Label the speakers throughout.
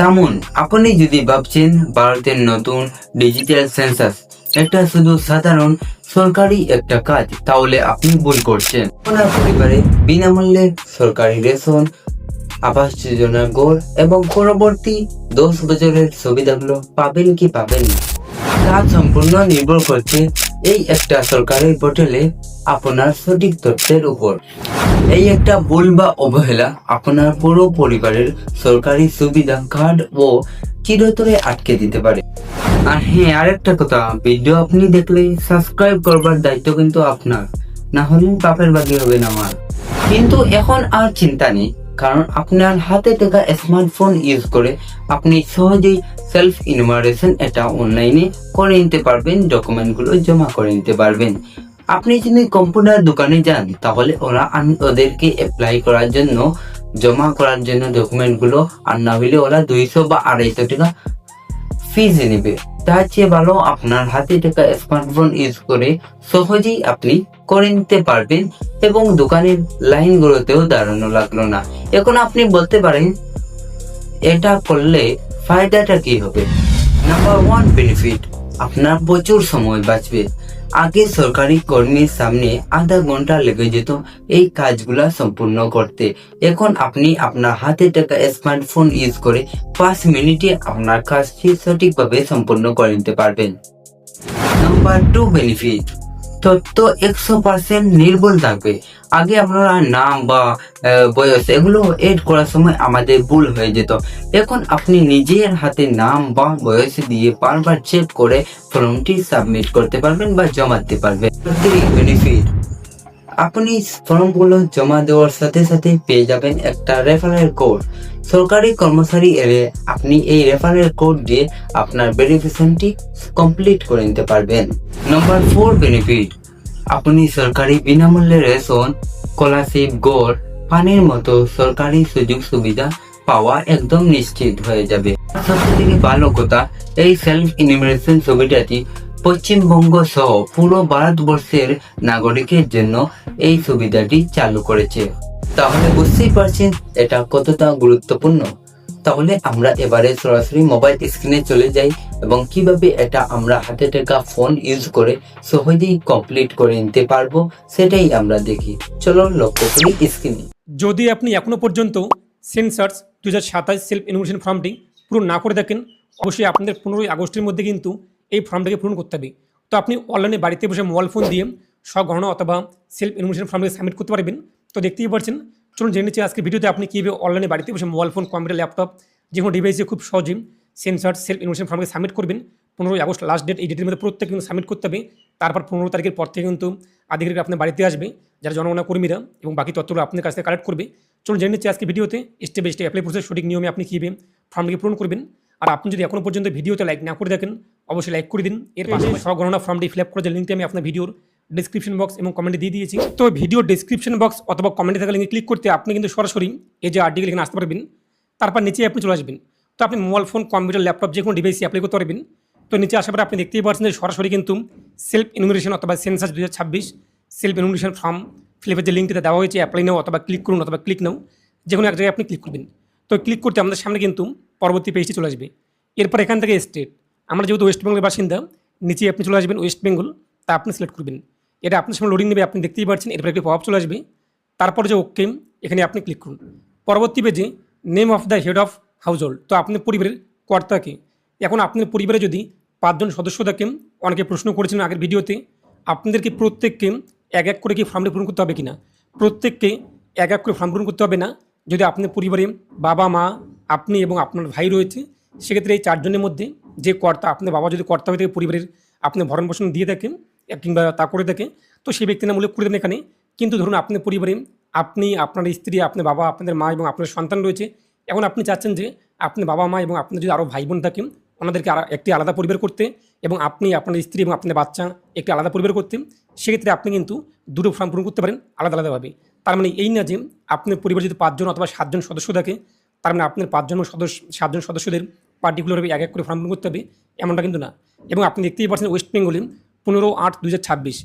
Speaker 1: সামুন, আপনি যদি ভাবছেন ভারতের নতুন ডিজিটাল সেন্সাস এটা শুধু সাধারণ সরকারি একটা কাজ, তাহলে আপনি ভুল করছেন। আপনার পরিবারে বিনামূল্যে সরকারি রেশন, আবাস যোজনার গড় এবং পরবর্তী 10 বছরের সুবিধাগুলো পাবেন কি পাবেন না, তা সম্পূর্ণ নির্ভর করছে এই একটা সরকারি পোর্টালে আপনার সঠিক তথ্যের উপর। এই একটা ভুল বা অবহেলা আপনার পুরো পরিবারের সরকারি সুবিধা কার্ড ও চিরতরে আটকে দিতে পারে। আর হ্যাঁ, আরেকটা কথা, ভিডিও আপনি দেখলে সাবস্ক্রাইব করবার দায়িত্ব কিন্তু আপনার, না হলে বাপের বাকি হবে না আমার। কিন্তু এখন আর চিন্তা নেই, কারণ আপনার হাতে থাকা স্মার্টফোন ইউজ করে আপনি সহজেই সেলফ ইনুমারেশন এটা অনলাইনে করে নিতে পারবেন, ডকুমেন্টগুলো জমা করে নিতে পারবেন। আপনি যদি কম্পিউটার দোকানে যান, তাহলে ওদেরকে অ্যাপ্লাই করার জন্য, জমা করার জন্য ডকুমেন্টগুলো, আর না হলে ওরা 200 বা 250 টাকা ফিজ নেবে। তার চেয়ে ভালো আপনার হাতে থাকা স্মার্টফোন ইউজ করে সহজেই আপনি করে নিতে পারবেন এবং দোকানের লাইনগুলোতেও দাঁড়ানো লাগলো না। এখন আপনি বলতে পারেন, এটা করলে ফায়দাটা কি হবে? নাম্বার 1 বেনিফিট, আপনার প্রচুর সময় বাঁচবে। আগে সরকারি কর্মীর সামনে আধা ঘন্টা লেগে যেত এই কাজগুলা সম্পূর্ণ করতে। এখন আপনি আপনার হাতে থাকা স্মার্টফোন ইউজ করে 5 মিনিটে আপনার কাজটি সঠিকভাবে সম্পূর্ণ করে নিতে পারবেন। নাম্বার 2 বেনিফিট, তথ্য 100% নির্ভুল থাকবে। আগে আপনারা নাম বা বয়স এগুলো এড করার সময় আমাদের ভুল হয়ে যেত। এখন আপনি নিজের হাতে নাম বা বয়স দিয়ে বারবার চেক করে ফর্মটি সাবমিট করতে পারবেন বা জমা দিতে পারবেন। বেনিফিট, আপনি ফর্মগুলো জমা দেওয়ার সাথে সাথে পেয়ে যাবেন একটা রেফারেল কোড। সরকারি কর্মচারী এলে আপনি এই রেফারেল কোড দিয়ে আপনার ভেরিফিকেশনটি কমপ্লিট করে নিতে পারবেন। নাম্বার 4 বেনিফিট, আপনি সরকারি বিনামূল্যে রেশন, স্কলারশিপ, গড়, পানির মতো সরকারি সুযোগ সুবিধা পাওয়া একদম নিশ্চিত হয়ে যাবে। সবচেয়ে থেকে ভালো কথা, এই সেলফ ইনুমারেশন সুবিধাটি পশ্চিমবঙ্গ সহ পুরো ভারতবর্ষের নাগরিকের জন্য এই সুবিধাটি চালু করেছে। তাহলে বুঝতেই পারছেন এটা কতটা গুরুত্বপূর্ণ। তাহলে আমরা এবারে সরাসরি মোবাইল স্ক্রিনে চলে যাই এবং কিভাবে এটা আমরা হাতে থাকা ফোন ইউজ করে সহজেই কমপ্লিট করে নিতে পারবো সেটাই আমরা দেখি। চলো লক্ষ্য করি স্ক্রিনে।
Speaker 2: যদি আপনি এখনও পর্যন্ত সেন্সাস 2027 সেলফ ইনুমারেশন ফর্মটি পূরণ না করে থাকেন, অবশ্যই আপনাদের 15ই আগস্টের মধ্যে কিন্তু এই ফর্মটাকে পূরণ করতে হবে। তো আপনি অনলাইনে বাড়িতে বসে মোবাইল ফোন দিয়ে স্বগণনা অথবা সেলফ ইনুমারেশন ফর্মটাকে সাবমিট করতে পারবেন। তো দেখতেই পাচ্ছেন, চলুন জেনে নিচ্ছি আজকে ভিডিওতে আপনি কীভাবে অনলাইনে বাড়িতে বসে মোবাইল ফোন, কম্পিউটার, ল্যাপটপ যে কোনো ডিভাইসে খুব সহজেই সেন্সাস সেলফ ইনুমারেশন ফর্মকে সাবমিট করবেন। 15ই আগস্ট লাস্ট ডেট, এই ডেটের মধ্যে প্রত্যেক কিন্তু সাবমিট করতে হবে। তারপর 15 তারিখের পর থেকে কিন্তু আধিকারিক আপনার বাড়িতে আসবে, যারা জনগণনা কর্মীরা, এবং বাকি তথ্যগুলো আপনার কাছ থেকে কালেক্ট করবে। চলুন জেনে নিচ্ছি আজকে ভিডিওতে step by step apply process, সঠিক নিয়মে আপনি কীভাবে ফর্মটিকে পূরণ করবেন। আর আপনি যদি এখনও পর্যন্ত ভিডিওতে লাইক না করে দেখেন, অবশ্যই লাইক করে দিন। এর পাশাপাশি স্বগণনা ফর্মটি ফিল আপ করে যে লিঙ্কটি আমি আপনার ভিডিওর ডিসক্রিপশন বক্স এবং কমেন্টে দিয়ে দিয়েছি। তো ভিডিওর ডিসক্রিপশন বক্স অথবা কমেন্টে থাকা লিঙ্কে ক্লিক করতে আপনি কিন্তু সরাসরি এই যে আর্টিকেল এখানে আসতে পারবেন। তারপর নিচে আপনি চলে আসবেন। তো আপনি মোবাইল ফোন, কম্পিউটার, ল্যাপটপ যে কোনো ডিভাইসে অ্যাপ্লাই করতে পারবেন। তো নিচে আসার পরে আপনি দেখতেই পাচ্ছেন যে সরাসরি কিন্তু সেলফ ইনুমারেশন অথবা census 2026 self enumeration form fill আপের যে লিঙ্কটিতে দেওয়া হয়েছে, অ্যাপ্লাই নাও অথবা ক্লিক করুন অথবা ক্লিক নাও, যে কোনো এক জায়গায় আপনি ক্লিক করবেন। তো ক্লিক করতে আমাদের সামনে কিন্তু পরবর্তী পেজটি চলে আসবে। এরপর এখান থেকে স্টেট, আমরা যেহেতু ওয়েস্ট বেঙ্গলের বাসিন্দা, নিচে আপনি চলে আসবেন ওয়েস্ট বেঙ্গল, তা আপনি সিলেক্ট করবেন। এটা আপনার সামনে লোডিং নেবে, আপনি দেখতেই পাচ্ছেন। এরপর একটি পপ চলে আসবে, তারপর যে ওকে এখানে আপনি ক্লিক করুন। পরবর্তী পেজে name of the head of house hold, তো আপনার পরিবারের কর্তাকে। এখন আপনার পরিবারে যদি 5 জন সদস্য থাকেন, অনেকে প্রশ্ন করেছেন আগের ভিডিওতে, আপনাদেরকে প্রত্যেককে এক এক করে কি ফর্মটি পূরণ করতে হবে কিনা? প্রত্যেককে এক এক করে ফর্ম পূরণ করতে হবে না। যদি আপনার পরিবারে বাবা, মা, আপনি এবং আপনার ভাই রয়েছে, সেক্ষেত্রে এই 4 জনের মধ্যে যে কর্তা, আপনার বাবা যদি কর্তা হয়ে থাকে, পরিবারের আপনি ভরণ পোষণ দিয়ে থাকেন কিংবা তা করে থাকে, তো সেই ব্যক্তির নাম উল্লেখ করে দেন এখানে। কিন্তু ধরুন আপনার পরিবারে আপনি, আপনার স্ত্রী, আপনার বাবা, আপনাদের মা এবং আপনার সন্তান রয়েছে। এখন আপনি চাচ্ছেন যে আপনার বাবা, মা এবং আপনার যদি আরও ভাই বোন থাকেন, ওনাদেরকে একটি আলাদা পরিবার করতে, এবং আপনি, আপনার স্ত্রী এবং আপনার বাচ্চা একটি আলাদা পরিবার করতে, সেক্ষেত্রে আপনি কিন্তু দুটো ফর্ম পূরণ করতে পারেন আলাদা আলাদাভাবে। তার মানে এই না যে আপনার পরিবার যদি 5 জন অথবা 7 জন সদস্য থাকে, তার মানে আপনার 7 জন সদস্যদের পার্টিকুলারভাবে এক এক করে ফর্ম পূরণ করতে হবে, এমনটা কিন্তু না। এবং আপনি দেখতেই পাচ্ছেন ওয়েস্ট বেঙ্গলে 15/8/2026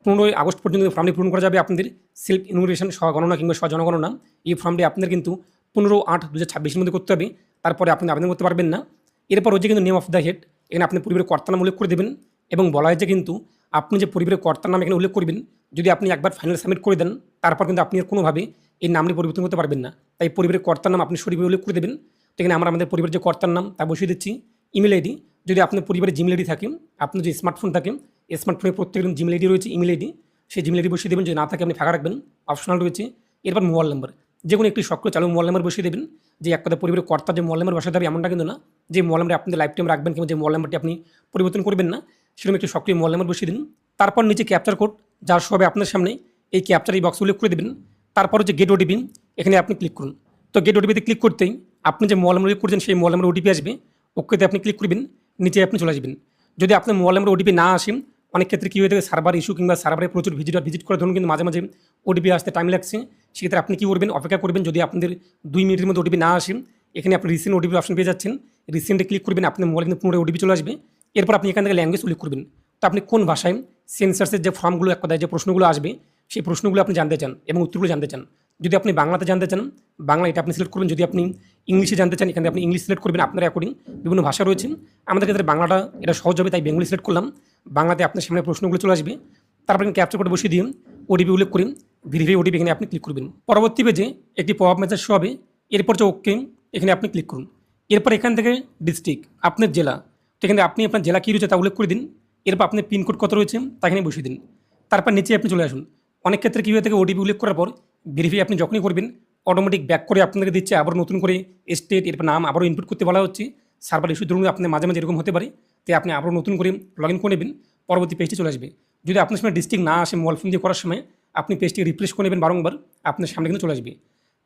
Speaker 2: 15ই আগস্ট পর্যন্ত ফর্মটি পূরণ করা যাবে আপনাদের সেলফ ইনুমারেশন স্বগণনা কিংবা স্বজনগণনা। এই ফর্মটি আপনাদের কিন্তু 15/8/2026 মধ্যে করতে হবে, তারপরে আপনি আবেদন করতে পারবেন না। এরপর হচ্ছে কিন্তু নেম অফ দ্য হেড, এখানে আপনি পরিবারের কর্তার নাম উল্লেখ করে দেবেন এবং বলা হয়েছে কিন্তু আপনি যে পরিবারের কর্তার নাম এখানে উল্লেখ করবেন, যদি আপনি একবার ফাইনাল সাবমিট করে দেন তারপর কিন্তু আপনি আর কোনোভাবে এই নামটি পরিবর্তন করতে পারবেন না। তাই পরিবারের কর্তার নাম আপনি সঠিকভাবে উল্লেখ করে দেবেন। তো এখানে আমরা আমাদের পরিবারের যে কর্তার নাম তা বসিয়ে দিচ্ছি। ইমেল আইডি, যদি আপনার পরিবারের জিমেল আইডি থাকে, আপনার যে স্মার্টফোন থাকে, স্মার্টফোনে প্রত্যেকের জিমেল আইডি রয়েছে, ইমেল আইডি, সেই জিমেল আইডি বসিয়ে দেবেন। যদি না থাকে আপনি ফাঁকা রাখবেন, অপশনাল রয়েছে। এরপর মোবাইল নাম্বার, যে কোনো একটি সক্রিয় চালু মোবাইল নাম্বার বসিয়ে দেবেন। যে এক কথা পরিবারের কর্তার যে মোবাইল নাম্বার বসাতে হবে এমনটা কিন্তু না, যে মোবাইল নাম্বার আপনি লাইফ টাইম রাখবেন কিংবা যে মোবাইল নাম্বারটি আপনি পরিবর্তন করবেন না, সেরকম একটি সক্রিয় মোবাইল নাম্বার বসিয়ে দিন। তারপর নিচে ক্যাপচার কোড যার সবে আপনার সামনে, এই ক্যাপচার এই বক্স উল্লেখ করে দেবেন। তারপর হচ্ছে গেট ওটিপি, এখানে আপনি ক্লিক করুন। তো গেট ওটিপিতে ক্লিক করতেই আপনি যে মোবাইল নাম্বার উল্লেখ করছেন সেই মোবাইল নাম্বার ওটিপি আসবে, ওকেতে আপনি ক্লিক করবেন, নিচে আপনি চলে আসবেন। যদি আপনার মোবাইল নাম্বার ওটিপি না আসেন, অনেক ক্ষেত্রে কী হয়ে থাকে সার্ভার ইস্যু কিংবা সার্ভারে প্রচুর ভিজিট করার ধরুন কিন্তু মাঝে মাঝে ওটিপি আসতে টাইম লাগছে, সেক্ষেত্রে আপনি কী করবেন, অপেক্ষা করবেন। যদি আপনাদের 2 মিনিটের মধ্যে ওটিপি না আসেন, এখানে আপনি রিসেন্ট ওটিপি অপশন পেয়ে যাচ্ছেন, রিসেন্টে ক্লিক করবেন, আপনার মোবাইলে কিন্তু পুনরায় ওটিপি চলে আসবে। এরপর আপনি এখান থেকে ল্যাঙ্গুয়েজ উল্লেখ করবেন। তো আপনি কোন ভাষায় সেন্সার্সের যে ফর্মগুলো এক কথায় যে প্রশ্নগুলো আসবে সেই প্রশ্নগুলো আপনি জানতে চান এবং উত্তরগুলো জানতে চান। যদি আপনি বাংলাতে জানতে চান, বাংলা এটা আপনি সিলেক্ট করবেন। যদি আপনি ইংলিশে জানতে চান, এখানে আপনি ইংলিশ সিলেক্ট করবেন। আপনার অ্যাকর্ডিং বিভিন্ন ভাষা রয়েছে, আমাদের ক্ষেত্রে বাংলাটা এটা সহজ হবে, তাই বেঙ্গলি সিলেক্ট করলাম। বাংলাতে আপনার সামনে প্রশ্নগুলো চলে আসবে। তারপর ক্যাপচার কোড বসিয়ে দিয়ে ওটিপি উল্লেখ করেন, ভেরিফাই ওটিপি এখানে আপনি ক্লিক করবেন। পরবর্তী পেজে একটি পপ আপ মেসেজ শো হবে, এরপর যে ওকে এখানে আপনি ক্লিক করুন। এরপর এখান থেকে ডিস্ট্রিক্ট, আপনার জেলা, তো এখানে আপনি আপনার জেলা কী রয়েছে তা উল্লেখ করে দিন। এরপর আপনার পিনকোড কত রয়েছে তা এখানে বসিয়ে দিন। তারপর নিচে আপনি চলে আসুন। অনেক ক্ষেত্রে কী হয়ে থাকে, ওটিপি উল্লেখ করার পর ভেরিফাই আপনি যখনই করবেন অটোমেটিক ব্যাক করে আপনাকে দিচ্ছে, আবার নতুন করে স্টেট এরপর নাম আবারও ইনপুট করতে বলা হচ্ছে। সার্ভার ইস্যু ধরুন আপনার মাঝে মাঝে এরকম হতে পারে, তাই আপনি আবারও নতুন করে লগ ইন করে নেবেন, পরবর্তী পেজটি চলে আসবে। যদি আপনার সময় ডিস্ট্রিক্ট না আসে মোবাইল ফোন দিয়ে করার সময়, আপনি পেজটি রিফ্রেশ করে নেবেন বারংবার, আপনার সামনে কিন্তু চলে আসবে।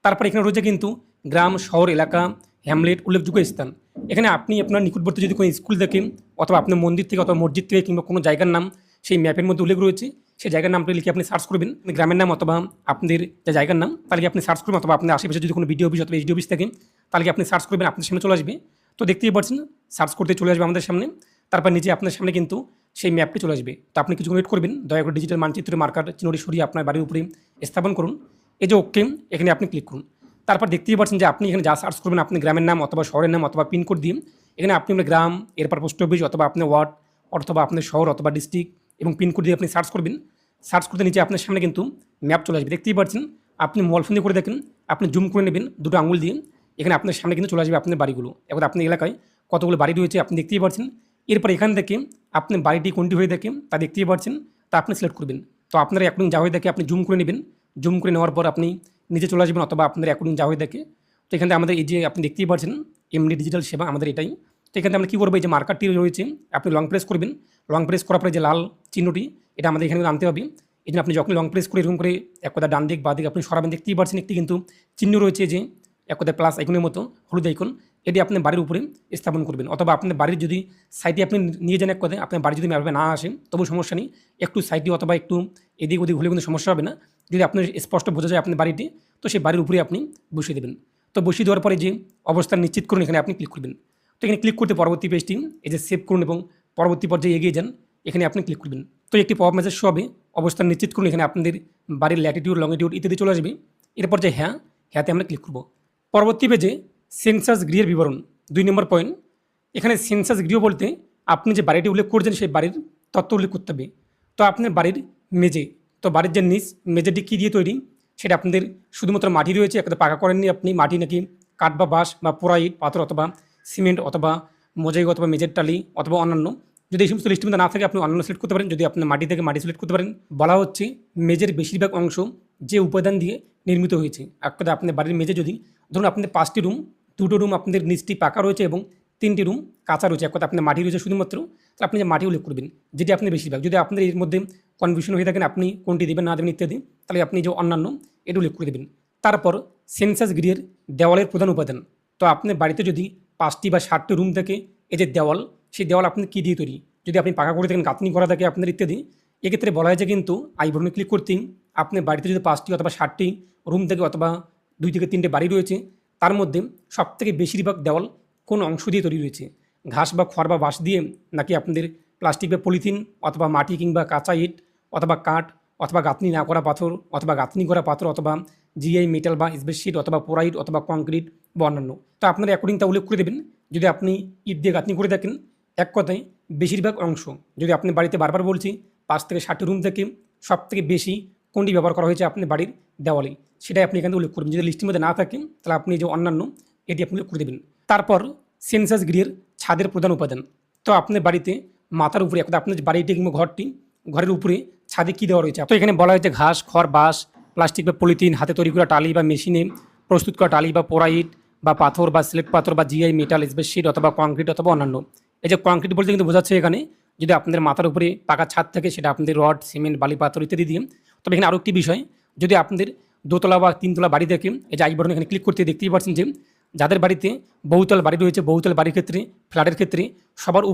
Speaker 2: তারপর এখানে রয়েছে কিন্তু গ্রাম, শহর, এলাকা, হ্যামলেট, উল্লেখযোগ্য স্থান। এখানে আপনি আপনার নিকটবর্তী যদি কোনো স্কুল দেখেন অথবা আপনার মন্দির থেকে অথবা মসজিদ থেকে কিংবা কোনো জায়গার নাম সেই ম্যাপের মধ্যে উল্লেখ রয়েছে, সেই জায়গার নামটা লিখে আপনি সার্চ করবেন, গ্রামের নাম অথবা আপনাদের যে জায়গার নাম তাহলে আপনি সার্চ করবেন, অথবা আপনার আশেপাশে যদি কোনো বিডিও অফিস অথবা এইচডি অফিস থাকে তাহলে আপনি সার্চ করবেন, আপনার সামনে চলে আসবে। তো দেখতেই পাচ্ছেন সার্চ করতে চলে আসবে আমাদের সামনে। তারপর নিচে আপনার সামনে কিন্তু সেই ম্যাপটি চলে আসবে। তো আপনি কিছু ওয়েট করবেন, দয়া করে ডিজিটাল মানচিত্রের মার্কার চিহ্নটি সরিয়ে আপনার বাড়ির উপরে স্থাপন করুন। এই যে ওকে এখানে আপনি ক্লিক করুন। তারপর দেখতেই পাচ্ছেন যে আপনি এখানে যা সার্চ করবেন আপনি গ্রামের নাম অথবা শহরের নাম অথবা পিনকোড দিয়ে, এখানে আপনি আপনার গ্রাম, এরপর পোস্ট অফিস অথবা আপনার ওয়ার্ড অথবা আপনার শহর অথবা ডিস্ট্রিক্ট এবং পিনকোড দিয়ে আপনি সার্চ করবেন। সার্চ করতে নিচে আপনার সামনে কিন্তু ম্যাপ চলে আসবে, দেখতেই পাচ্ছেন। আপনি মোবাইল ফোন দিয়ে করে দেখেন, আপনি জুম করে নেবেন দুটো আঙুল দিয়ে, এখানে আপনার সামনে কিন্তু চলে আসবে আপনার বাড়িগুলো। এখন আপনার এলাকায় কতগুলো বাড়ি রয়েছে আপনি দেখতেই পাচ্ছেন। এরপর এখান থেকে আপনি বাড়িটি কোনটি হয়ে দেখেন তা দেখতেই পাচ্ছেন, তা আপনি সিলেক্ট করবেন। তো আপনার অ্যাকর্ডিং যা হয়ে দেখে আপনি জুম করে নেবেন, জুম করে নেওয়ার পর আপনি নিচে চলে আসবেন অথবা আপনার অ্যাকর্ডিং যা হয়ে দেখে। তো এখানে আমাদের এই যে আপনি দেখতেই পাচ্ছেন এমডি ডিজিটাল সেবা আমাদের এটাই। তো এখানে আমরা কী করবো, এই যে মার্কারটি রয়েছে আপনি লং প্রেস করবেন, লং প্রেস করার পরে যে লাল চিহ্নটি এটা আমাদের এখানে আনতে হবে। এই জন্য আপনি যখন লং প্রেস করে এরকম করে এক কথা ডান দিক বা দিক আপনি সরাবেন, দেখতেই পাচ্ছেন একটি কিন্তু চিহ্ন রয়েছে যে এক কথায় প্লাস আইকনের মতো হলুদ আইকন, এটি আপনার বাড়ির উপরে স্থাপন করবেন। অথবা আপনার বাড়ির যদি সাইডে আপনি নিয়ে যান এক কথায়, আপনার বাড়ি যদি ম্যাপে না আসেন তবু সমস্যা নেই, একটু সাইডে অথবা একটু এদিক ওদিক হলে কিন্তু সমস্যা হবে না। যদি আপনার স্পষ্ট বোঝা যায় আপনার বাড়িটি, তো সেই বাড়ির উপরে আপনি বসিয়ে দেবেন। তো বসিয়ে দেওয়ার পরে যে অবস্থান নিশ্চিত করুন এখানে আপনি ক্লিক করবেন। তো এখানে ক্লিক করতে পরবর্তী পেজটি এই যে সেভ করুন এবং পরবর্তী পর্যায়ে এগিয়ে যান, এখানে আপনি ক্লিক করবেন। তো একটি পপ মেসেজ শো হবে, অবস্থান নিশ্চিত করুন, এখানে আপনাদের বাড়ির ল্যাটিটিউড, লংটিটিউড ইত্যাদি চলে আসবে। এরপর যে হ্যাঁতে আমরা ক্লিক করব। পরবর্তী পেজে সেন্সাস গৃহের বিবরণ 2 নম্বর পয়েন্ট। এখানে সেন্সাস গৃহ বলতে আপনি যে বাড়িটি উল্লেখ করছেন সেই বাড়ির তথ্য উল্লেখ করতে হবে। তো আপনার বাড়ির মেঝে, তো বাড়ির যে নিচ মেঝেটি কী দিয়ে তৈরি সেটা আপনাদের শুধুমাত্র মাটি রয়েছে, একটা পাকা করেননি আপনি, মাটি নাকি কাঠ বা বাঁশ বা পোড়া ইট পাথর অথবা সিমেন্ট অথবা মোজাইক অথবা মেজের টালি অথবা অন্যান্য, যদি এই সমস্ত লিস্টের মধ্যে না থাকে আপনি অন্যান্য সিলেক্ট করতে পারেন। যদি আপনার মাটি থেকে মাটি সিলেক্ট করতে পারেন। বলা হচ্ছে মেজের বেশিরভাগ অংশ যে উপাদান দিয়ে নির্মিত হয়েছে। একটা আপনার বাড়ির মেঝে যদি ধরুন আপনাদের 5টি রুম, 2টো রুম আপনাদের নিচটি পাকা রয়েছে এবং 3টি রুম কাঁচা রয়েছে, এক কথা আপনার মাটি রয়েছে শুধুমাত্র, তো আপনি যে মাটি উল্লেখ করবেন যেটি আপনি বেশিরভাগ। যদি আপনাদের এর মধ্যে কনফিউশন হয়ে থাকেন আপনি কোনটি দেবেন না দেবেন ইত্যাদি, তাহলে আপনি যে অন্যান্য এটা উল্লেখ করে দেবেন। তারপর সেন্সাস গৃহের দেওয়ালের প্রধান উপাদান, তো আপনার বাড়িতে যদি 5টি বা 7টি রুম থাকে, এই যে দেওয়াল, সেই দেওয়াল আপনি কী দিয়ে তৈরি, যদি আপনি পাকা করে থাকেন, গাঁথনি করা থাকে আপনার ইত্যাদি, এক্ষেত্রে বলা হয় যে কিন্তু আই বাটনে ক্লিক করতেই আপনার বাড়িতে যদি 5টি অথবা 7টি রুম থেকে অথবা 2 থেকে 3টে বাড়ি রয়েছে, তার মধ্যে সবথেকে বেশিরভাগ দেওয়াল কোন অংশ দিয়ে তৈরি রয়েছে, ঘাস বা খড় বা বাঁশ দিয়ে, নাকি আপনাদের প্লাস্টিক বা পলিথিন অথবা মাটি কিংবা কাঁচা ইট অথবা কাঠ অথবা গাঁথনি না করা পাথর অথবা গাঁথনি করা পাথর অথবা জিআই মেটাল বা স্পেসশিট অথবা পোরাইট অথবা কংক্রিট বা অন্যান্য। তো আপনার অ্যাকর্ডিং তা উল্লেখ করে দেবেন। যদি আপনি ইট দিয়ে গাঁথনি করে থাকেন, এক কথায় বেশিরভাগ অংশ, যদি আপনি বাড়িতে বারবার বলছি 5 থেকে 7টি রুম থেকে সবথেকে বেশি কোনটি ব্যবহার করা হয়েছে আপনার বাড়ির দেওয়ালে, সেটাই আপনি এখানে উল্লেখ করবেন। যদি লিস্টের মধ্যে না থাকে তাহলে আপনি যে অন্যান্য এটি আপনি উল্লেখ করে দেবেন। তারপর সেন্সাস গৃহের ছাদের প্রধান উপাদান। তো আপনার বাড়িতে মাথার উপরে, এক কথা আপনার বাড়িটি কিংবা ঘরের উপরে ছাদে কী দেওয়া রয়েছে, তো এখানে বলা হয়েছে ঘাস, খড়, বাঁশ, প্লাস্টিক বা পলিথিন, হাতে তৈরি করা টালি বা মেশিনে প্রস্তুত করা টালি বা পোরাইট বা পাথর বা স্লেট পাথর বা জিআই মেটাল স্পেসশিট অথবা কংক্রিট অথবা অন্যান্য। এই যে কংক্রিট বলতে কিন্তু বোঝাচ্ছে এখানে যদি আপনাদের মাথার উপরে পাকা ছাদ থাকে সেটা আপনাদের রড, সিমেন্ট, বালি, পাথর ইত্যাদি দিয়ে। তবে এখানে আরও একটি বিষয়, যদি আপনাদের দোতলা বা তিনতলা বাড়ি থাকে, এই যে আই বাটন এখানে ক্লিক করতে দেখতেই পাচ্ছেন যে যাদের বাড়িতে বহুতল বাড়ি রয়েছে, বহুতল বাড়ির ক্ষেত্রে, ফ্ল্যাটের ক্ষেত্রে সবার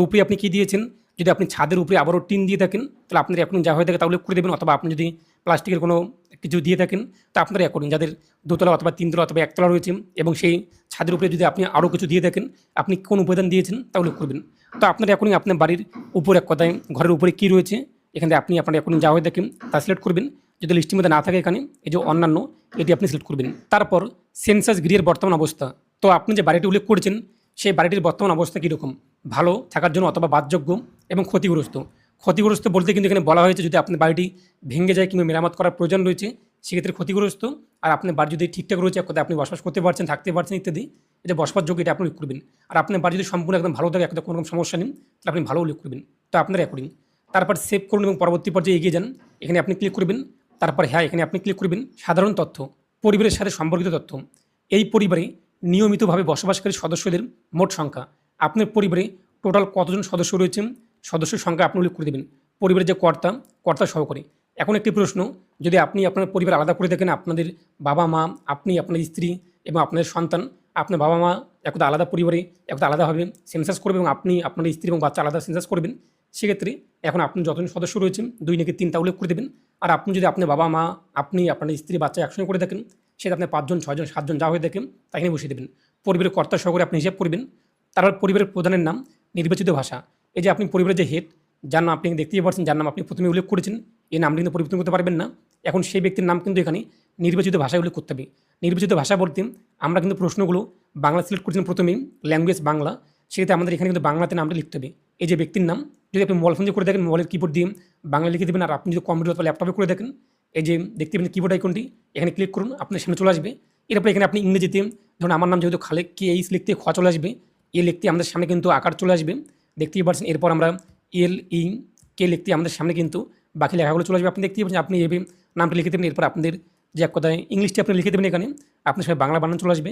Speaker 2: উপরে আপনি কী দিয়েছেন, যদি আপনি ছাদের উপরে আবারও টিন দিয়ে থাকেন তাহলে আপনার এখন যা হয়ে থাকে তাহলে করে দেবেন, অথবা আপনি যদি প্লাস্টিকের কোনো কিছু দিয়ে থাকেন তা আপনার অ্যাকর্ডিং, যাদের দোতলা অথবা তিনতলা অথবা একতলা রয়েছে এবং সেই ছাদের উপরে যদি আপনি আরও কিছু দিয়ে থাকেন, আপনি কোন উপাদান দিয়েছেন তা উল্লেখ করবেন। তো আপনার অ্যাকর্ডিং আপনার বাড়ির উপর, এক কথায় ঘরের উপরে কী রয়েছে, এখানে আপনি আপনার অ্যাকর্ডিং যা হয়ে থাকেন তা সিলেক্ট করবেন। যদি লিস্টের মধ্যে না থাকে এখানে এই যে অন্যান্য, এটি আপনি সিলেক্ট করবেন। তারপর সেন্সাস গৃহের বর্তমান অবস্থা। তো আপনি যে বাড়িটি উল্লেখ করেছেন সেই বাড়িটির বর্তমান অবস্থা কীরকম, ভালো থাকার জন্য অথবা বাসযোগ্য এবং ক্ষতিগ্রস্ত বলতে কিন্তু এখানে বলা হয়েছে যদি আপনার বাড়িটি ভেঙে যায় কিংবা মেরামত করার প্রয়োজন রয়েছে সেক্ষেত্রে ক্ষতিগ্রস্ত। আর আপনার বাড়ি যদি ঠিকঠাক রয়েছে, এক কথায় আপনি বসবাস করতে পারছেন, থাকতে পারছেন ইত্যাদি, এটা বসবাসযোগ্য, এটা আপনি উল্লেখ করবেন। আর আপনার বাড়ি যদি সম্পূর্ণ একদম ভালো থাকে, একদম কোনো রকম সমস্যা নেই, তাহলে আপনি ভালো উল্লেখ করবেন। তো আপনার অ্যাকর্ডিং তারপর সেভ করুন এবং পরবর্তী পর্যায়ে এগিয়ে যান, এখানে আপনি ক্লিক করবেন। তারপর হ্যাঁ, এখানে আপনি ক্লিক করবেন। সাধারণ তথ্য, পরিবারের সাথে সম্পর্কিত তথ্য। এই পরিবারে নিয়মিতভাবে বসবাসকারী সদস্যদের মোট সংখ্যা। আপনার পরিবারে টোটাল কতজন সদস্য রয়েছেন, সদস্যের সংখ্যা আপনি উল্লেখ করে দেবেন। পরিবারের যে কর্তা সহকারী। এখন একটি প্রশ্ন, যদি আপনি আপনার পরিবার আলাদা করে দেখেন, আপনাদের বাবা মা, আপনি, আপনার স্ত্রী এবং আপনাদের সন্তান, আপনার বাবা মা একটা আলাদা পরিবারে একটা আলাদাভাবে সেন্সাস করবে এবং আপনি আপনার স্ত্রী এবং বাচ্চা আলাদা সেন্সাস করবেন, সেক্ষেত্রে এখন আপনি যতজন সদস্য রয়েছেন 2 নাকি 3টা উল্লেখ করে দেবেন। আর আপনি যদি আপনার বাবা মা, আপনি, আপনার স্ত্রী, বাচ্চা একসঙ্গে করে দেখেন, সেটা আপনি 5 জন, 6 জন, 7 জন যা হয়ে দেখেন তা এখানে বসিয়ে দেবেন। পরিবারের কর্তা সহকারে আপনি হিসাব করবেন। তারপর পরিবারের প্রধানের নাম, নির্বাচিত ভাষা। এই যে আপনি পরিবারের যে হেড, যার নাম আপনি দেখতেই পাচ্ছেন, যার নাম আপনি প্রথমে উল্লেখ করেছেন, এই নামটি কিন্তু পরিবর্তন করতে পারবেন না। এখন সেই ব্যক্তির নাম কিন্তু এখানে নির্বাচিত ভাষায় উল্লেখ করতে হবে। নির্বাচিত ভাষা বলতে আমরা কিন্তু প্রশ্নগুলো বাংলা সিলেক্ট করেছিলাম প্রথমেই, ল্যাঙ্গুয়েজ বাংলা, সেক্ষেত্রে আমাদের এখানে কিন্তু বাংলাতে নামটা লিখতে হবে। এই যে ব্যক্তির নাম, যদি আপনি মোবাইল ফোন দিয়ে করে দেখেন, মোবাইলের কিবোর্ড দিয়ে বাংলা লিখে দেবেন। আর আপনি যদি কম্পিউটার অথবা ল্যাপটপে করে দেখেন, এই যে দেখতে পাবেন কিবোর্ড আইকনটি, এখানে ক্লিক করুন, আপনার সামনে চলে আসবে। এরপর এখানে আপনি ইংরেজিতে, ধরুন আমার নাম যেহেতু খালেক, কি এইচ লিখতে খ চলে আসবে, এ লিখতে আমাদের সামনে কিন্তু আকার চলে আসবে, দেখতেই পাচ্ছেন। এরপর আমরা এল ই কে লিখতে আমাদের সামনে কিন্তু বাকি লেখাগুলো চলে আসবে। আপনি দেখতেই পাচ্ছেন, আপনি এভাবে নামটা লিখে দেবেন। এরপর আপনাদের যে এক কথায় ইংলিশটি আপনি লিখে দেবেন, এখানে আপনার সবাই বাংলা বানান চলে আসবে,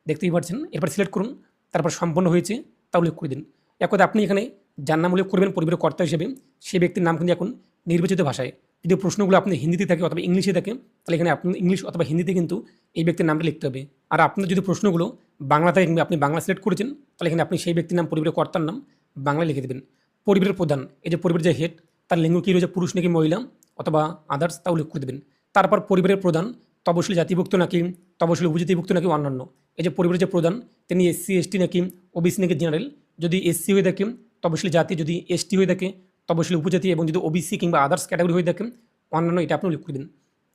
Speaker 2: দেখতেই পাচ্ছেন। এরপর সিলেক্ট করুন, তারপর সম্পন্ন হয়েছে তা উল্লেখ করে দিন। এক কথায় আপনি এখানে যার নাম উল্লেখ করবেন পরিবারের কর্তা হিসেবে, সেই ব্যক্তির নাম কিন্তু এখন নির্বাচিত ভাষায়। যদি প্রশ্নগুলো আপনি হিন্দিতে থাকে অথবা ইংলিশে থাকে, তাহলে এখানে আপনি ইংলিশ অথবা হিন্দিতে কিন্তু এই ব্যক্তির নামটা লিখতে হবে। আর আপনার যদি প্রশ্নগুলো বাংলা থাকে কিংবা আপনি বাংলা সিলেক্ট করেছেন, তাহলে এখানে আপনি সেই ব্যক্তির নাম, পরিবারের কর্তার নাম বাংলায় লিখে দেবেন। পরিবারের প্রধান, এই যে পরিবারের যে হেড, তার লিঙ্গ কী রয়েছে, পুরুষ নাকি মহিলা অথবা আদার্স, তা উল্লেখ করে দেবেন। তারপর পরিবারের প্রধান তপশিলি জাতিভুক্ত নাকি তপশিলি উপজাতিভুক্ত নাকি অন্যান্য। এই যে পরিবারের যে প্রধান, তিনি এসসি এসটি নাকি ওবিসি নাকি জেনারেল, যদি এসসি হয়ে থাকে তপশিলি জাতি, যদি এসটি হয়ে থাকে তপশিলি উপজাতি, এবং যদি ওবিসি কিংবা আদার্স ক্যাটাগরি হয়ে থাকে অন্যান্য, এটা আপনি উল্লেখ করবেন।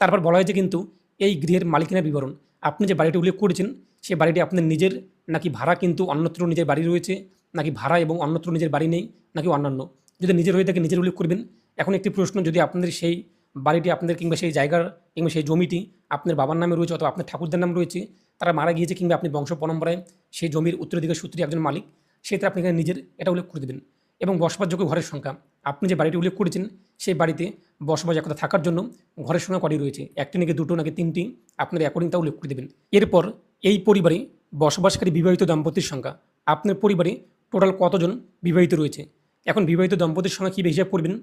Speaker 2: তারপর বলা হয়েছে কিন্তু এই গৃহের মালিকানা বিবরণ। আপনি যে বাড়িটি উল্লেখ করেছেন সেই বাড়িটি আপনার নিজের নাকি ভাড়া, কিন্তু অন্যত্র নিজের বাড়ি রয়েছে নাকি ভাড়া এবং অন্যত্র নিজের বাড়ি নেই নাকি অন্যান্য। যদি নিজের হয়ে থাকে নিজের উল্লেখ করবেন। এখন একটি প্রশ্ন, যদি আপনাদের সেই বাড়িটি আপনাদের কিংবা সেই জায়গার কিংবা সেই জমিটি আপনার বাবার নামে রয়েছে অথবা আপনার ঠাকুরদার নাম রয়েছে, তারা মারা গিয়েছে কিংবা আপনি বংশ পরম্পরায় সেই জমির উত্তরাধিকার সূত্রে একজন মালিক, সেক্ষেত্রে আপনি এখানে নিজের এটা উল্লেখ করে দেবেন। এবং বসবাসযোগ্য ঘরের সংখ্যা, আপনি যে বাড়িটি উল্লেখ করেছেন সেই বাড়িতে বসবাস একথা থাকার জন্য ঘরের সংখ্যা কটি রয়েছে, একটি নাকি দুটো নাকি 3টি, আপনার অ্যাকর্ডিং তা উল্লেখ করে দেবেন। এরপর এই পরিবারে বসবাসকারী বিবাহিত দম্পতির সংখ্যা, আপনার পরিবারে টোটাল কতজন বিবাহিত রয়েছে। এখন বিবাহিত দম্পতির সংখ্যা কী হিসাব করবেন,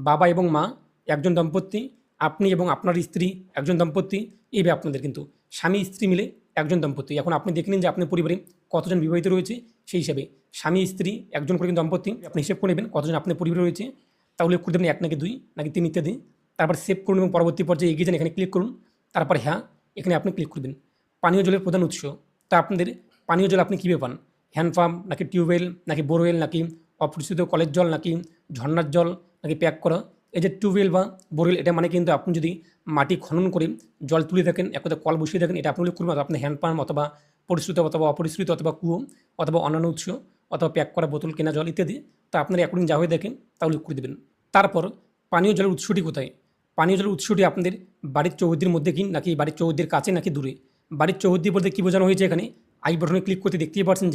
Speaker 2: বাবা এবং মা একজন দম্পতি, আপনি এবং আপনার স্ত্রী একজন দম্পতি, এইভাবে আপনাদের কিন্তু স্বামী স্ত্রী মিলে একজন দম্পতি। এখন আপনি দেখে নিন যে আপনার পরিবারে কতজন বিবাহিত রয়েছে, সেই হিসাবে স্বামী স্ত্রী একজন করে কিন্তু দম্পতি, আপনি হিসেব করে নেবেন কতজন আপনার পরিবারে রয়েছে, তাহলে করে দেবেন 1 নাকি 2 নাকি 3 ইত্যাদি। তারপর সেভ করুন এবং পরবর্তী পর্যায়ে এগিয়ে যান, এখানে ক্লিক করুন। তারপর হ্যাঁ, এখানে আপনি ক্লিক করবেন। পানীয় জলের প্রধান উৎস, তা আপনাদের পানীয় জল আপনি কীভাবে পান, হ্যান্ডপাম্প নাকি টিউবওয়েল নাকি বোরওয়েল নাকি অপরিচিত কলের জল নাকি ঝর্ণার জল নাকি প্যাক করা, এই যে টিউবওয়েল বা বোরওয়েল, এটা মানে কিন্তু আপনি যদি মাটি খনন করে জল তুলে থাকেন, এক কথা কল বসিয়ে থাকেন, এটা আপনি উল্লেখ করবেন। আপনি হ্যান্ড পাম্প অথবা পরিশ্রুত অথবা অপরিশ্রুত অথবা কুয়ো অথবা অন্যান্য উৎস অথবা প্যাক করা বোতল, কেনা জল ইত্যাদি, তা আপনার অ্যাকর্ডিং যা হয়ে দেখেন তা উল্লেখ করে দেবেন। তারপর পানীয় জলের উৎসটি কোথায়? পানীয় জলের উৎসটি আপনাদের বাড়ির চৌহদ্দির মধ্যে কি, নাকি বাড়ির চৌহদ্দির কাছে, নাকি দূরে? বাড়ির চৌহদ্দি বলতে কী বোঝানো হয়েছে এখানে? আই বাটনে ক্লিক করতে দেখতেই পাচ্ছেন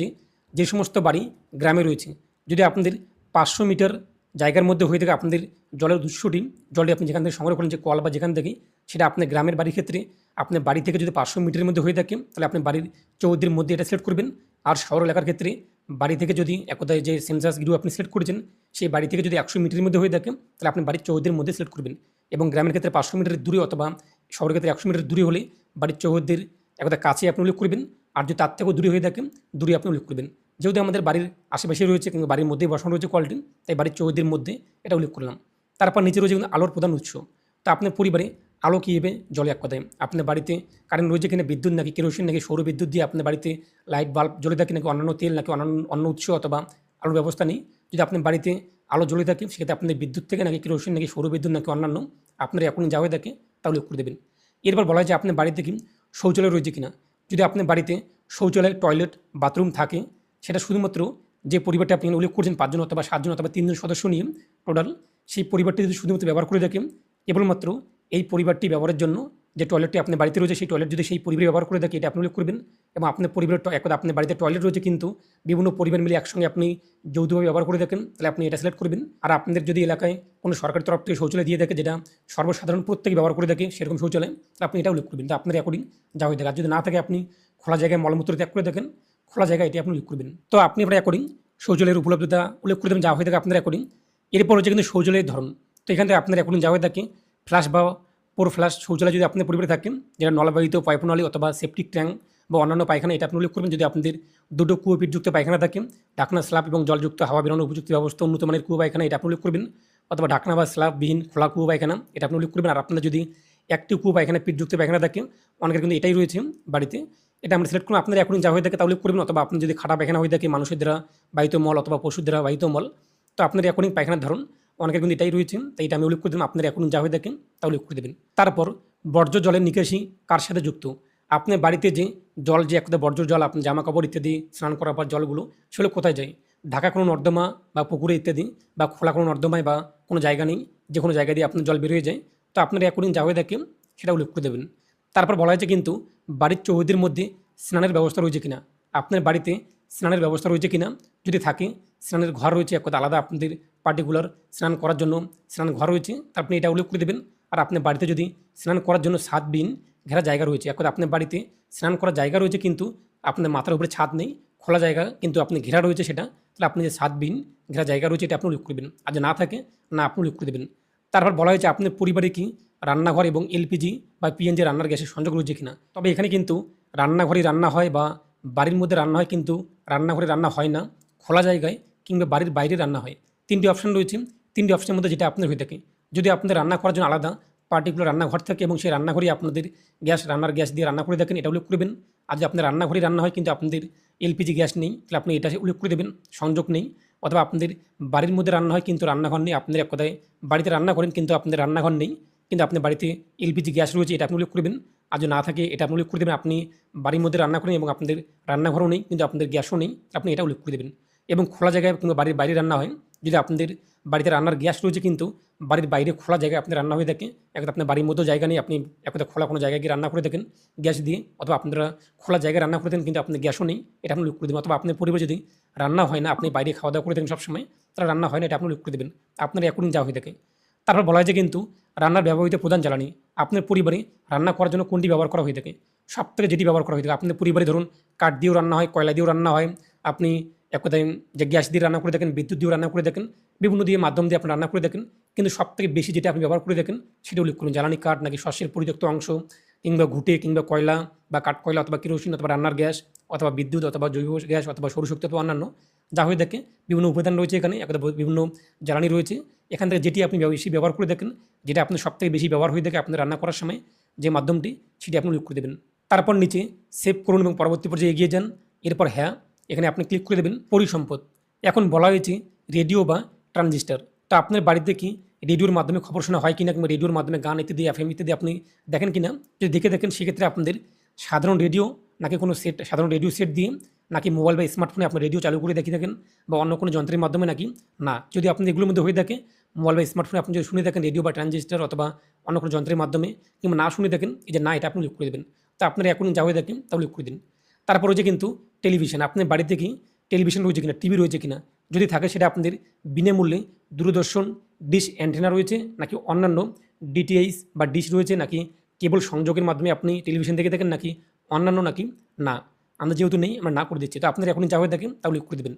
Speaker 2: যে সমস্ত বাড়ি গ্রামে রয়েছে, যদি আপনাদের 500 মিটার জায়গার মধ্যে হয়ে থাকে আপনাদের জলের উৎসটি, জলটি আপনি যেখান থেকে সংগ্রহ করেন, যে কল বা যেখান থেকে, সেটা আপনার গ্রামের বাড়ির ক্ষেত্রে আপনার বাড়ি থেকে যদি 500 মিটারের মধ্যে হয়ে থাকে, তাহলে আপনি বাড়ির চৌহদ্দির মধ্যে এটা সিলেক্ট করবেন। আর শহর এলাকার ক্ষেত্রে বাড়ি থেকে যদি একদায় যে সেন্সাস গৃহ আপনি সিলেক্ট করেছেন, সেই বাড়ি থেকে যদি 100 মিটারের মধ্যে হয়ে থাকে, তাহলে আপনি বাড়ির চৌহদ্দির মধ্যে সিলেক্ট করবেন। এবং গ্রামের ক্ষেত্রে 500 মিটারের দূরে অথবা শহরের ক্ষেত্রে 100 মিটার দূরে হলে বাড়ির চৌহদ্দির একদা কাছে আপনি উল্লেখ করবেন। আর যদি তার থেকেও দূরে হয়ে থাকে, দূরে আপনি উল্লেখ করবেন। যেহেতু আমাদের বাড়ির আশেপাশে রয়েছে কিংবা বাড়ির মধ্যেই বসানো রয়েছে কলটি, তাই বাড়ির চৌহদ্দির মধ্যে এটা উল্লেখ করলাম। তারপর নিচে রয়েছে কিন্তু আলোর প্রধান উৎস। তো আপনার পরিবারে আলো কীভাবে জলে, এক কথায় আপনার বাড়িতে কারেন্ট রয়েছে কিনা, বিদ্যুৎ নাকি কেরোসিন নাকি সৌর বিদ্যুৎ দিয়ে আপনার বাড়িতে লাইট বাল্ব জ্বলে থাকে, নাকি অন্যান্য তেল নাকি অন্য উৎস অথবা আলোর ব্যবস্থা নেই। যদি আপনার বাড়িতে আলো জ্বলে থাকে, সেক্ষেত্রে আপনাদের বিদ্যুৎ থেকে নাকি কেরোসিন নাকি সৌর বিদ্যুৎ নাকি অন্যান্য আপনার এখন যা হয়ে থাকে তা উল্লেখ করে দেবেন। এরপর বলা হয় যে আপনার বাড়িতে কি শৌচালয় রয়েছে কিনা। যদি আপনার বাড়িতে শৌচালয়, টয়লেট, বাথরুম থাকে, সেটা শুধুমাত্র যে পরিবারটি আপনি উল্লেখ করছেন 5 জন অথবা 7 জন অথবা 3 জন সদস্য নিয়ে টোটাল, সেই পরিবারটি যদি শুধুমাত্র ব্যবহার করে থাকেন, কেবলমাত্র এই পরিবারটি ব্যবহারের জন্য যে টয়লেটটি আপনার বাড়িতে রয়েছে, সেই টয়লেট যদি সেই পরিবারে ব্যবহার করে থাকে, এটা আপনি উল্লেখ করবেন। এবং আপনার পরিবারের একদা আপনার বাড়িতে টয়লেট রয়েছে কিন্তু বিভিন্ন পরিবার মিলে একসঙ্গে আপনি যৌথভাবে ব্যবহার করে থাকেন, তাহলে আপনি এটা সিলেক্ট করবেন। আর আপনাদের যদি এলাকায় কোনো সরকারি তরফ থেকে শৌচালয় দিয়ে থাকে, যেটা সর্বসাধারণ প্রত্যেকে ব্যবহার করে থাকে, সেরকম শৌচালয়, তাহলে আপনি এটা উল্লেখ করবেন। তো আপনার অ্যাকর্ডিং যা হয়ে থাকে। আর যদি না থাকে, আপনি খোলা জায়গায় মলমূত্র ত্যাগ করে দেখেন, খোলা জায়গায় এটি আপনি উল্লেখ করবেন। তো আপনি আপনার অ্যাকর্ডিং শৌচালয়ের উপলব্ধতা উল্লেখ করে দেবেন যা হয়ে থাকে আপনার অ্যাকর্ডিং। এরপর হচ্ছে কিন্তু শৌচালয়ের ধরন। তো এখান থেকে আপনার অ্যাকর্ডিং যা হয়ে থাকে, ফ্লাশ বা পোর ফ্লাশ শৌচালয় যদি আপনার পরিবারে থাকেন, যেটা নলবাহিত পাইপনালী অথবা সেপটিক ট্যাঙ্ক বা অন্যান্য পায়খানা, এটা আপনি উল্লেখ করবেন। যদি আপনাদের দুটো কুয়োপিটযুক্ত পায়খানা থাকে, ঢাকনা স্ল্যাব এবং জলযুক্ত হাওয়া বেরোনোর উপযুক্ত ব্যবস্থা, উন্নত মানের কুয়ো পায়খানা, এটা আপনি উল্লেখ করবেন। অথবা ঢাকনা বা স্ল্যাববিহীন খোলা কুয়ো পায়খানা, এটা আপনি উল্লেখ করবেন। আর আপনার যদি একটি কুয়ো পায়খানা, পিটযুক্ত পায়খানা থাকে, অনেকের কিন্তু এটাই রয়েছে বাড়িতে, এটা আমরা সিলেক্ট করুন। আপনার এখন যা হয়ে থাকে তা উল্লেখ করবেন। অথবা আপনি যদি খাটা পায়খানা হয়ে থাকে, মানুষের দ্বারা বাহিত মল অথবা পশুর দ্বারা বাহিত মল, তো আপনার এখন পায়খানার ধরন অনেকের কিন্তু এটাই রয়েছে, তাই এটা আমি উল্লেখ করে দেবেন। আপনার এখন যা হয়ে দেখেন তা উল্লেখ করে দেবেন। তারপর বর্জ্য জলের নিকাশি কার সাথে যুক্ত। আপনার বাড়িতে যে জল, যে একটা বর্জ্য জল, আপনি জামা কাপড় ইত্যাদি স্নান করার পর জলগুলো, সেগুলো কোথায় যায়? ঢাকা কোনো নর্দমা বা পুকুরে ইত্যাদি, বা খোলা কোনো নর্দমায় বা কোনো জায়গা নেই, যে কোনো জায়গা দিয়ে আপনার জল বেরিয়ে যায়, তো আপনার অ্যাকর্ডিং যা হয়ে দেখেন সেটা উল্লেখ করে দেবেন। তারপর বলা হয়েছে কিন্তু বাড়ির চৌহদ্দির মধ্যে স্নানের ব্যবস্থা রয়েছে কিনা। আপনার বাড়িতে স্নানের ব্যবস্থা রয়েছে কিনা, যদি থাকে, স্নানের ঘর রয়েছে এক কথা আলাদা, আপনাদের পার্টিকুলার স্নান করার জন্য স্নান ঘর রয়েছে, তা আপনি এটা উল্লেখ করে দেবেন। আর আপনার বাড়িতে যদি স্নান করার জন্য ছাদ বিন ঘেরা জায়গা রয়েছে, এক কথা আপনার বাড়িতে স্নান করার জায়গা রয়েছে কিন্তু আপনার মাথার উপরে ছাদ নেই, খোলা জায়গা কিন্তু আপনি ঘেরা রয়েছে সেটা, তাহলে আপনি যে ছাদ বিন ঘেরা জায়গা রয়েছে, এটা আপনি উল্লেখ করবেন। আর যদি না থাকে, না আপনি উল্লেখ করে দেবেন। তারপর বলা হয়েছে আপনার পরিবারে কি রান্নাঘর এবং এলপিজি বা পিএনজি রান্নার গ্যাসের সংযোগ রয়েছে কিনা। তবে এখানে কিন্তু রান্নাঘরে রান্না হয় বা বাড়ির মধ্যে রান্না হয়, কিন্তু রান্নাঘরে রান্না হয় না, খোলা জায়গায় কিংবা বাড়ির বাইরে রান্না হয়। 3টি অপশন রয়েছে, 3টি অপশনের মধ্যে যেটা আপনার হয়ে থাকে। যদি আপনাদের রান্না করার জন্য আলাদা পার্টিকুলার রান্নাঘর থাকে এবং সেই রান্নাঘরে আপনাদের রান্নার গ্যাস দিয়ে রান্না করে দেখেন, এটা উল্লেখ করবেন। আর যদি আপনার রান্নাঘরে রান্না হয় কিন্তু আপনাদের এলপিজি গ্যাস নেই, তাহলে আপনি এটা উল্লেখ করে দেবেন, সংযোগ নেই। অথবা আপনাদের বাড়ির মধ্যে রান্না হয় কিন্তু রান্নাঘর নেই, আপনাদের এক কথায় বাড়িতে রান্না করেন কিন্তু আপনাদের রান্নাঘর নেই, কিন্তু আপনার বাড়িতে এলপিজি গ্যাস রয়েছে, এটা আপনি উল্লেখ করবেন। আর যদি না থাকে, এটা আপনি উল্লেখ করে দেবেন আপনি বাড়ির মধ্যে রান্না করেন এবং আপনাদের রান্নাঘরও নেই কিন্তু আপনাদের গ্যাসও নেই, আপনি এটা উল্লেখ করে দেবেন। এবং খোলা জায়গায় কিংবা বাড়ির বাইরে রান্না হয়, যদি আপনাদের বাড়িতে রান্নার গ্যাস রয়েছে কিন্তু বাড়ির বাইরে খোলা জায়গায় আপনি রান্না হয়ে থাকে, একটা আপনার বাড়ির মধ্যেও জায়গা নেই, আপনি একটা খোলা কোনো জায়গায় গিয়ে রান্না করে থাকেন গ্যাস দিয়ে, অথবা আপনারা খোলা জায়গায় রান্না করে থাকেন কিন্তু আপনার গ্যাসও নেই, এটা আপনি উল্লেখ করে দেবেন। অথবা আপনার পরিবার যদি রান্না হয় না, আপনি বাইরে খাওয়া দাওয়া করে থাকেন সবসময়, তারা রান্না হয় না, এটা আপনি উল্লেখ করে দেবেন। আপনার এখনই যা হয়ে থাকে। তারপর বলা হয় যে কিন্তু রান্নার ব্যবহৃত প্রধান জ্বালানি, আপনার পরিবারে রান্না করার জন্য কোনটি ব্যবহার করা হয়ে থাকে। সবথেকে যেটি ব্যবহার করা হয়ে থাকে, আপনাদের পরিবারে ধরুন কাঠ দিয়েও রান্না হয়, কয়লা দিয়েও রান্না হয়, আপনি এক কথায় যে গ্যাস দিয়ে রান্না করে দেখেন, বিদ্যুৎ দিয়েও রান্না করে দেখেন, বিভিন্ন দিয়ে মাধ্যম দিয়ে আপনি রান্না করে দেখেন, কিন্তু সবথেকে বেশি যেটা আপনি ব্যবহার করে দেখেন সেটা উল্লেখ করুন। জ্বালানি কাঠ নাকি শস্যের পরিত্যক্ত অংশ কিংবা ঘুঁটে কিংবা কয়লা বা কাঠ কয়লা অথবা কেরোসিন অথবা রান্নার গ্যাস অথবা বিদ্যুৎ অথবা জৈব গ্যাস অথবা সৌরশক্তি অথবা অন্যান্য যা হয়ে থাকে, বিভিন্ন উপাদান রয়েছে এখানে, একটা বিভিন্ন জ্বালানি রয়েছে। এখান থেকে যেটি আপনি বেশি ব্যবহার করে দেখেন, যেটা আপনার সবথেকে বেশি ব্যবহার হয়ে থাকে আপনার রান্না করার সময়, যে মাধ্যমটি, সেটি আপনি উল্লেখ করে দেবেন। তারপর নিচে সেভ করুন এবং পরবর্তী পর্যায়ে এগিয়ে যান। এরপর হ্যাঁ, এখানে আপনি ক্লিক করে দেবেন পরিসম্পদ। এখন বলা হয়েছে রেডিও বা ট্রানজিস্টার। তো আপনার বাড়িতে কি রেডিওর মাধ্যমে খবর শোনা হয় কিনা কিংবা রেডিওর মাধ্যমে গান ইত্যাদি এফএম ইত্যাদি আপনি দেখেন কিনা, যদি দেখে দেখেন সেক্ষেত্রে আপনাদের সাধারণ রেডিও নাকি কোনো সেট, সাধারণ রেডিও সেট দিয়ে নাকি মোবাইল বা স্মার্টফোনে আপনি রেডিও চালু করে দেখে থাকেন বা অন্য কোনো যন্ত্রের মাধ্যমে নাকি না। যদি আপনি এগুলোর মধ্যে হয়ে থাকে মোবাইল বা স্মার্টফোনে আপনি যদি শুনে থাকেন রেডিও বা ট্রানজিস্টার অথবা অন্য কোনো যন্ত্রের মাধ্যমে কিংবা না শুনে থাকেন, এই যে না এটা আপনি উল্লেখ করে দেবেন। তো আপনারা এখন যা হয়ে থাকেন তা উল্লেখ করে দিন। তারপর হচ্ছে কিন্তু টেলিভিশন, আপনার বাড়িতে কি টেলিভিশন রয়েছে কিনা, টিভি রয়েছে কিনা, যদি থাকে সেটা আপনাদের বিনামূল্যে দূরদর্শন ডিশ অ্যান্টেনা রয়েছে নাকি অন্যান্য ডিটিএইচ বা ডিশ রয়েছে নাকি কেবল সংযোগের মাধ্যমে আপনি টেলিভিশন দেখে থাকেন নাকি অন্যান্য নাকি না। আমরা যেহেতু নেই আমরা না করে দিচ্ছি, তো আপনারা এখনই যা হয়ে থাকেন তা উল্লেখ করে দেবেন।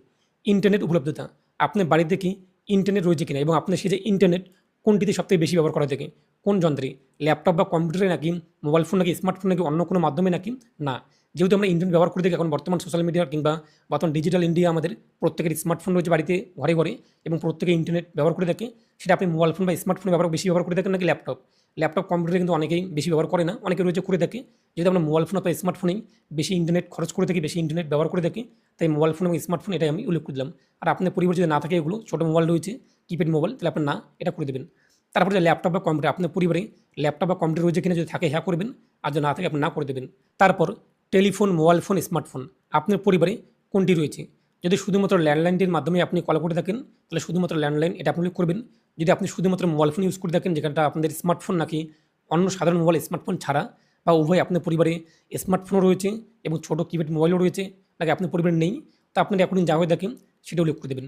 Speaker 2: ইন্টারনেট উপলব্ধতা, আপনার বাড়িতে কি ইন্টারনেট রয়েছে কিনা এবং আপনার সেই যে ইন্টারনেট কোনটিতে সবথেকে বেশি ব্যবহার করা থাকে, কোন যন্ত্রে, ল্যাপটপ বা কম্পিউটারে নাকি মোবাইল ফোন নাকি স্মার্টফোন নাকি অন্য কোনো মাধ্যমে নাকি না। যেহেতু আমরা ইন্টারনেট ব্যবহার করে থাকি এখন বর্তমান সোশ্যাল মিডিয়া কিংবা বর্তমান ডিজিটাল ইন্ডিয়া, আমাদের প্রত্যেকের স্মার্টফোন রয়েছে বাড়িতে ঘরে ঘরে এবং প্রত্যেকে ইন্টারনেট ব্যবহার করে থাকে, সেটা আপনি মোবাইল ফোন বা স্মার্টফোন বেশি ব্যবহার করে থাকেন নাকি ল্যাপটপ কম্পিউটারে কিন্তু অনেকেই বেশি ব্যবহার করে না, অনেকে রয়েছে করে থাকে। যদি আমরা মোবাইল ফোন অথবা স্মার্টফোনেই বেশি ইন্টারনেট খরচ করে থাকি, বেশি ইন্টারনেট ব্যবহার করে থাকি, তাই মোবাইল ফোন এবং স্মার্টফোন এটাই আমি উল্লেখ করে দিলাম। আর আপনার পরিবার যদি না থাকে এগুলো ছোটো মোবাইল রয়েছে কিপ্যাড মোবাইল, তাহলে আপনার না এটা করে দেবেন। তারপরে যে ল্যাপটপ বা কম্পিউটার, আপনার পরিবারে ল্যাপটপ বা কম্পিউটার রয়েছে কিনা, যদি থাকে হ্যাঁ করবেন, আর যদি না থাকে আপনি না করে দেবেন। তারপর টেলিফোন, মোবাইল ফোন, স্মার্টফোন, আপনার পরিবারে কোনটি রয়েছে। যদি শুধুমাত্র ল্যান্ডলাইনটির মাধ্যমে আপনি কল করে থাকেন তাহলে শুধুমাত্র ল্যান্ডলাইন এটা আপনি উল্লেখ করবেন। যদি আপনি শুধুমাত্র মোবাইল ফোন ইউজ করে থাকেন যেখানটা আপনাদের স্মার্টফোন নাকি অন্য সাধারণ মোবাইল স্মার্টফোন ছাড়া বা উভয় আপনার পরিবারে স্মার্টফোনও রয়েছে এবং ছোটো কিপ্যাড মোবাইলও রয়েছে নাকি আপনার পরিবারে নেই, তো আপনারা এখন যা হয়ে থাকেন সেটা উল্লেখ করে দেবেন।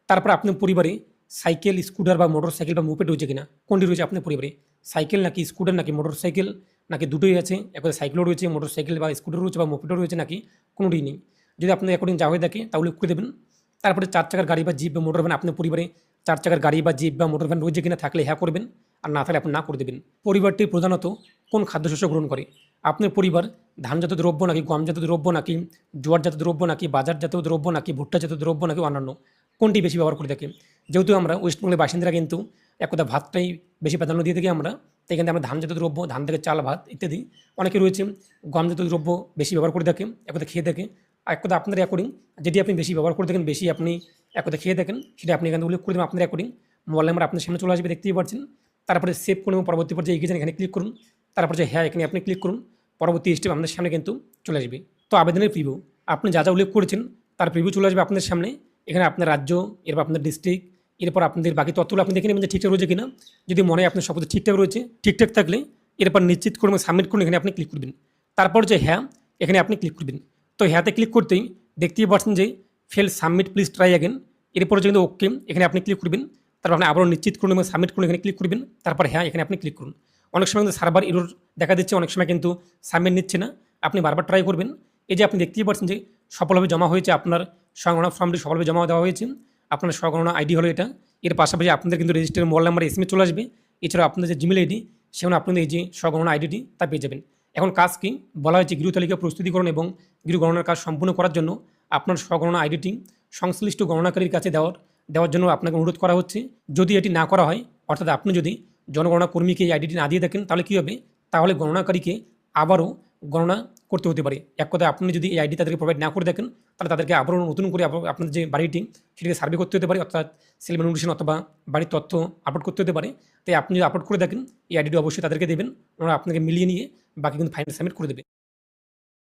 Speaker 2: তারপর আপনার পরিবারে সাইকেল, স্কুটার বা মোটর সাইকেল বা মোপেড রয়েছে কিনা, কোনটি রয়েছে আপনার পরিবারে, সাইকেল নাকি স্কুটার নাকি মোটর সাইকেল নাকি দুটোই আছে, একবার সাইকেলও রয়েছে, মোটর সাইকেল বা স্কুটার রয়েছে বা মোপেডও রয়েছে নাকি কোনোটিই নেই। যদি আপনার অ্যাকর্ডিং যা হয়ে থাকে তাহলে উল্লেখ করে দেবেন। তারপরে 4 চাকার গাড়ি বা জিপ বা মোটর ভ্যান, আপনার পরিবারে 4 চাকার গাড়ি বা জিপ বা মোটর ভ্যান রয়েছে কিনা, থাকলে হ্যাঁ করবেন, আর না থাকলে আপনি না করে দেবেন। পরিবারটি প্রধানত কোন খাদ্যশস্য গ্রহণ করে, আপনার পরিবার ধানজাত দ্রব্য নাকি গমজাত দ্রব্য নাকি জোয়ারজাত দ্রব্য নাকি বাজারজাত দ্রব্য নাকি ভুট্টাজাত দ্রব্য নাকি অন্যান্য, কোনটি বেশি ব্যবহার করে থাকে। যেহেতু আমরা ওয়েস্টবেঙ্গলের বাসিন্দারা কিন্তু একদা ভাতটাই বেশি প্রাধান্য দিয়ে থাকি আমরা, তাই কিন্তু আমরা ধানজাত দ্রব্য, ধান থেকে চাল, ভাত ইত্যাদি, অনেকে রয়েছে গমজাত দ্রব্য বেশি ব্যবহার করে থাকে, একদা খেয়ে থাকে। আর একদা আপনার অ্যাকর্ডিং যেটি আপনি বেশি ব্যবহার করে থাকেন, বেশি আপনি একদা খেয়ে থাকেন, সেটা আপনি এখানে উল্লেখ করে দেবেন। আপনার অ্যাকর্ডিং মোবাইল নাম্বার আপনার সামনে চলে আসবে, দেখতেই পাচ্ছেন। তারপরে সেভ করুন এবং পরবর্তী পর্যায়ে এগিয়ে যান, এখানে ক্লিক করুন। তারপর যে হ্যাঁ এখানে আপনি ক্লিক করুন, পরবর্তী স্টেপ আপনার সামনে কিন্তু চলে আসবে। তো আবেদনের প্রিভিউ, আপনি যা যা উল্লেখ করেছেন তার প্রিভিউ চলে আসবে আপনার সামনে। এখানে আপনার রাজ্য, এরপর আপনার ডিস্ট্রিক্ট, এরপর আপনাদের বাকি তথ্যগুলো আপনি দেখে নেবেন যে ঠিকঠাক রয়েছে কিনা। যদি মনে হয় আপনার সব কিছু ঠিকঠাক রয়েছে, ঠিকঠাক থাকলে এরপর নিশ্চিত করুন এবং সাবমিট করুন, এখানে আপনি ক্লিক করবেন। তারপর যে হ্যাঁ এখানে আপনি ক্লিক করবেন। তো হ্যাঁতে ক্লিক করতেই দেখতেই পাচ্ছেন যে fail submit please try again, এরপর যে কিন্তু ওকে এখানে আপনি ক্লিক করবেন। তারপর আপনি আবারও নিশ্চিত করুন এবং সাবমিট করুন, এখানে ক্লিক করবেন। তারপর হ্যাঁ এখানে আপনি ক্লিক করুন। অনেক সময় কিন্তু সার্ভার এরর দেখা দিচ্ছে, অনেক সময় কিন্তু সাবমিট নিচ্ছে না, আপনি বারবার ট্রাই করবেন। এই যে আপনি দেখতেই পাচ্ছেন যে সফলভাবে জমা হয়েছে, আপনার স্বগণনা ফর্মটি সফলভাবে জমা দেওয়া হয়েছে। আপনার স্বগণনা আইডি হলো এটা। এর পাশাপাশি আপনাদের কিন্তু রেজিস্টার মোবাইল নাম্বার এসএমএস চলে আসবে। এছাড়াও আপনাদের যে জিমেল আইডি, সেখানে আপনাদের এই যে স্বগণনা আইডিটি তা পেয়ে যাবেন। এখন কাজ কি বলা হয়েছে, গৃহ তালিকা প্রস্তুতিকরণ এবং গৃহ গণনার কাজ সম্পূর্ণ করার জন্য আপনার স্বগণনা আইডিটি সংশ্লিষ্ট গণনাকারীর কাছে দেওয়ার জন্য আপনাকে অনুরোধ করা হচ্ছে। যদি এটি না করা হয়, অর্থাৎ আপনি যদি জনগণনা কর্মীকে এই আইডিটি না দিয়ে থাকেন, তাহলে কী হবে, তাহলে গণনাকারীকে আবারও গণনা করতে হতে পারে। এক কথায় আপনি যদি এই আইডি তাদেরকে প্রোভাইড না করে থাকেন, তাহলে তাদেরকে আবারও নতুন করে আপনাদের যে বাড়িটি সেটাকে সার্ভে করতে হতে পারে, অর্থাৎ সেলফ এনুমেরেশন অথবা বাড়ির তথ্য আপলোড করতে হতে পারে। তাই আপনি যদি আপলোড করে থাকেন এই আইডিটি অবশ্যই তাদেরকে দেবেন, ওরা আপনাকে মিলিয়ে নিয়ে বাকি কিন্তু ফাইনাল সাবমিট করে দেবে।